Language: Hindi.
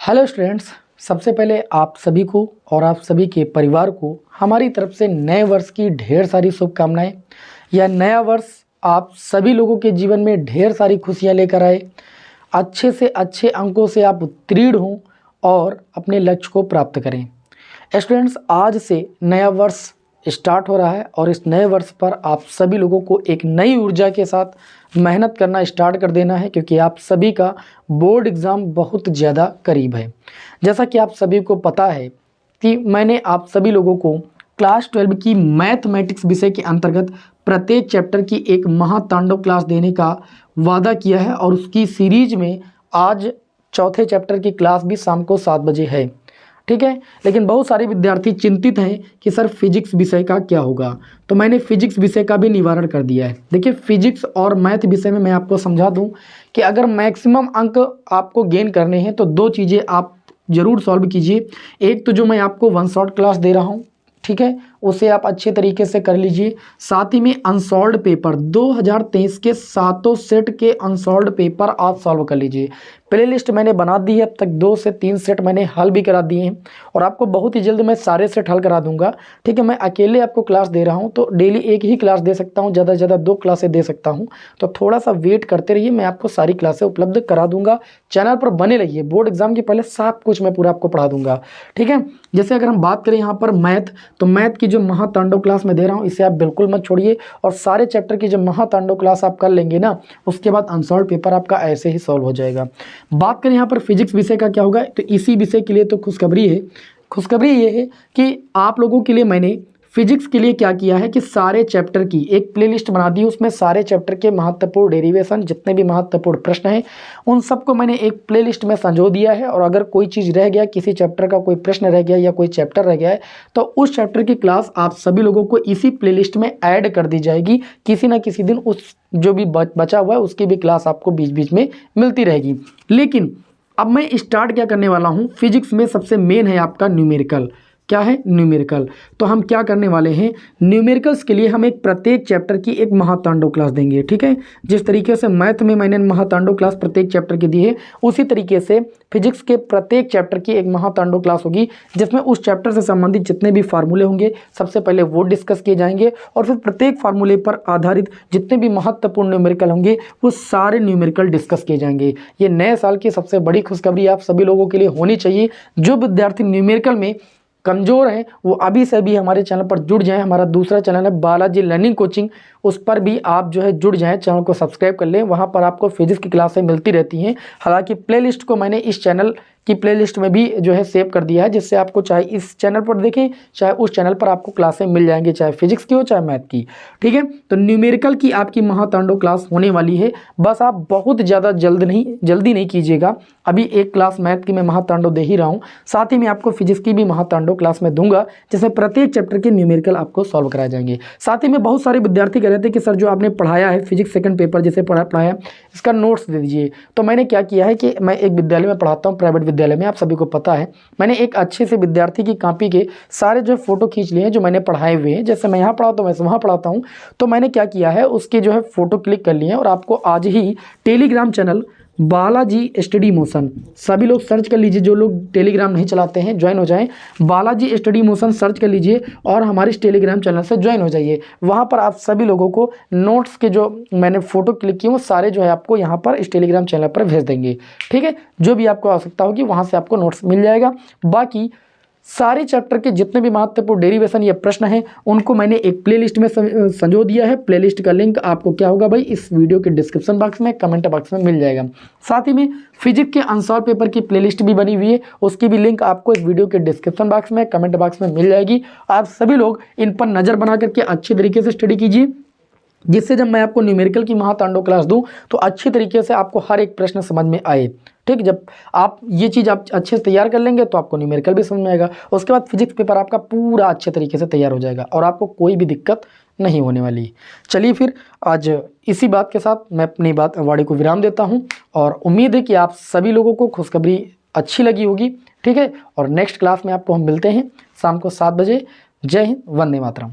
हेलो स्टूडेंट्स, सबसे पहले आप सभी को और आप सभी के परिवार को हमारी तरफ से नए वर्ष की ढेर सारी शुभकामनाएं। यह नया वर्ष आप सभी लोगों के जीवन में ढेर सारी खुशियां लेकर आए, अच्छे से अच्छे अंकों से आप उत्तीर्ण हों और अपने लक्ष्य को प्राप्त करें। स्टूडेंट्स, आज से नया वर्ष स्टार्ट हो रहा है और इस नए वर्ष पर आप सभी लोगों को एक नई ऊर्जा के साथ मेहनत करना स्टार्ट कर देना है, क्योंकि आप सभी का बोर्ड एग्ज़ाम बहुत ज़्यादा करीब है। जैसा कि आप सभी को पता है कि मैंने आप सभी लोगों को क्लास 12 की मैथमेटिक्स विषय के अंतर्गत प्रत्येक चैप्टर की एक महातांडव क्लास देने का वादा किया है और उसकी सीरीज में आज चौथे चैप्टर की क्लास भी शाम को 7 बजे है। ठीक है, लेकिन बहुत सारे विद्यार्थी चिंतित हैं कि सर फिजिक्स विषय का क्या होगा, तो मैंने फिजिक्स विषय का भी निवारण कर दिया है। देखिए, फिजिक्स और मैथ विषय में मैं आपको समझा दूं कि अगर मैक्सिमम अंक आपको गेन करने हैं तो दो चीज़ें आप ज़रूर सॉल्व कीजिए। एक तो जो मैं आपको वन शॉट क्लास दे रहा हूँ, ठीक है, उसे आप अच्छे तरीके से कर लीजिए। साथ ही में अनसॉल्व्ड पेपर 2023 के सातों सेट के अनसॉल्व्ड पेपर आप सॉल्व कर लीजिए। प्ले लिस्ट मैंने बना दी है, अब तक 2 से 3 सेट मैंने हल भी करा दिए हैं और आपको बहुत ही जल्द मैं सारे सेट हल करा दूंगा। ठीक है, मैं अकेले आपको क्लास दे रहा हूं तो डेली एक ही क्लास दे सकता हूं, ज़्यादा से ज़्यादा 2 क्लासें दे सकता हूं, तो थोड़ा सा वेट करते रहिए, मैं आपको सारी क्लासें उपलब्ध करा दूंगा। चैनल पर बने रहिए, बोर्ड एग्जाम के पहले सब कुछ मैं पूरा आपको पढ़ा दूंगा। ठीक है, जैसे अगर हम बात करें यहाँ पर मैथ, तो मैथ की जो महातांडव क्लास मैं दे रहा हूँ इसे आप बिल्कुल मत छोड़िए और सारे चैप्टर की जब महातांडव क्लास आप कर लेंगे ना, उसके बाद अनसॉल्व पेपर आपका ऐसे ही सॉल्व हो जाएगा। बात करें यहाँ पर फिजिक्स विषय का क्या होगा, तो इसी विषय के लिए तो खुशखबरी है। खुशखबरी ये है कि आप लोगों के लिए मैंने फिजिक्स के लिए क्या किया है कि सारे चैप्टर की एक प्लेलिस्ट बना दी, उसमें सारे चैप्टर के महत्वपूर्ण डेरिवेशन, जितने भी महत्वपूर्ण प्रश्न हैं उन सबको मैंने एक प्लेलिस्ट में संजो दिया है। और अगर कोई चीज़ रह गया, किसी चैप्टर का कोई प्रश्न रह गया या कोई चैप्टर रह गया है, तो उस चैप्टर की क्लास आप सभी लोगों को इसी प्लेलिस्ट में ऐड कर दी जाएगी। किसी ना किसी दिन उस जो भी बचा हुआ है उसकी भी क्लास आपको बीच बीच में मिलती रहेगी। लेकिन अब मैं स्टार्ट क्या करने वाला हूँ, फिजिक्स में सबसे मेन है आपका न्यूमेरिकल। क्या है? न्यूमेरिकल। तो हम क्या करने वाले हैं, न्यूमेरिकल्स के लिए हम एक प्रत्येक चैप्टर की एक महातांडव क्लास देंगे। ठीक है, जिस तरीके से मैथ में मैंने महातांडव क्लास प्रत्येक चैप्टर की दी है, उसी तरीके से फिजिक्स के प्रत्येक चैप्टर की एक महातांडव क्लास होगी, जिसमें उस चैप्टर से संबंधित जितने भी फार्मूले होंगे सबसे पहले वो डिस्कस किए जाएंगे और फिर प्रत्येक फार्मूले पर आधारित जितने भी महत्वपूर्ण न्यूमेरिकल होंगे वो सारे न्यूमेरिकल डिस्कस किए जाएंगे। ये नए साल की सबसे बड़ी खुशखबरी आप सभी लोगों के लिए होनी चाहिए। जो विद्यार्थी न्यूमेरिकल में कमज़ोर हैं वो अभी से भी हमारे चैनल पर जुड़ जाएं। हमारा दूसरा चैनल है बालाजी लर्निंग कोचिंग, उस पर भी आप जो है जुड़ जाएं, चैनल को सब्सक्राइब कर लें। वहां पर आपको फिजिक्स की क्लासें मिलती रहती हैं। हालांकि प्लेलिस्ट को मैंने इस चैनल की प्लेलिस्ट में भी जो है सेव कर दिया है, जिससे आपको चाहे इस चैनल पर देखें चाहे उस चैनल पर आपको क्लासें मिल जाएंगी, चाहे फिजिक्स की हो चाहे मैथ की। ठीक है, तो न्यूमेरिकल की आपकी महातांडव क्लास होने वाली है। बस आप बहुत ज़्यादा जल्दी नहीं कीजिएगा। अभी एक क्लास मैथ की मैं महातांडव दे ही रहा हूँ, साथ ही मैं आपको फिजिक्स की भी महातांडव क्लास में दूंगा, जिसमें प्रत्येक चैप्टर के न्यूमेरिकल आपको सॉल्व कराए जाएंगे। साथ ही में बहुत सारे विद्यार्थी कह रहे थे कि सर जो आपने पढ़ाया है फिजिक्स सेकंड पेपर जैसे पढ़ाया इसका नोट्स दे दीजिए। तो मैंने क्या किया है कि मैं एक विद्यालय में पढ़ाता हूँ, प्राइवेट विद्यालय में, आप सभी को पता है। मैंने एक अच्छे से विद्यार्थी की कॉपी के सारे जो फोटो खींच लिए हैं जो मैंने पढ़ाए हुए हैं, जैसे मैं यहाँ पढ़ाता हूँ वैसे वहाँ पढ़ाता हूँ, तो मैंने क्या किया है उसके जो है फोटो क्लिक कर लिए हैं और आपको आज ही telegram channel Balaji study motion, सभी लोग सर्च कर लीजिए, जो लोग टेलीग्राम नहीं चलाते हैं ज्वाइन हो जाएं। बालाजी स्टडी मोशन सर्च कर लीजिए और हमारे इस टेलीग्राम चैनल से ज्वाइन हो जाइए। वहाँ पर आप सभी लोगों को नोट्स के जो मैंने फोटो क्लिक किए वो सारे जो है आपको यहाँ पर इस टेलीग्राम चैनल पर भेज देंगे। ठीक है, जो भी आपको आवश्यकता होगी वहाँ से आपको नोट्स मिल जाएगा। बाकी सारे चैप्टर के जितने भी महत्वपूर्ण डेरिवेशन या प्रश्न हैं उनको मैंने एक प्लेलिस्ट में संजो दिया है। प्लेलिस्ट का लिंक आपको क्या होगा भाई, इस वीडियो के डिस्क्रिप्शन बॉक्स में, कमेंट बॉक्स में मिल जाएगा। साथ ही में फिजिक्स के अनसॉल्व पेपर की प्लेलिस्ट भी बनी हुई है, उसकी भी लिंक आपको इस वीडियो के डिस्क्रिप्शन बॉक्स में, कमेंट बॉक्स में मिल जाएगी। आप सभी लोग इन पर नज़र बना करके अच्छे तरीके से स्टडी कीजिए, जिससे जब मैं आपको न्यूमेरिकल की महातांडव क्लास दूं तो अच्छी तरीके से आपको हर एक प्रश्न समझ में आए। ठीक, जब आप ये चीज़ आप अच्छे से तैयार कर लेंगे तो आपको न्यूमेरिकल भी समझ में आएगा। उसके बाद फिजिक्स पेपर आपका पूरा अच्छे तरीके से तैयार हो जाएगा और आपको कोई भी दिक्कत नहीं होने वाली। चलिए फिर आज इसी बात के साथ मैं अपनी वाणी को विराम देता हूँ और उम्मीद है कि आप सभी लोगों को खुशखबरी अच्छी लगी होगी। ठीक है, और नेक्स्ट क्लास में आपको हम मिलते हैं शाम को 7 बजे। जय हिंद, वंदे मातरम।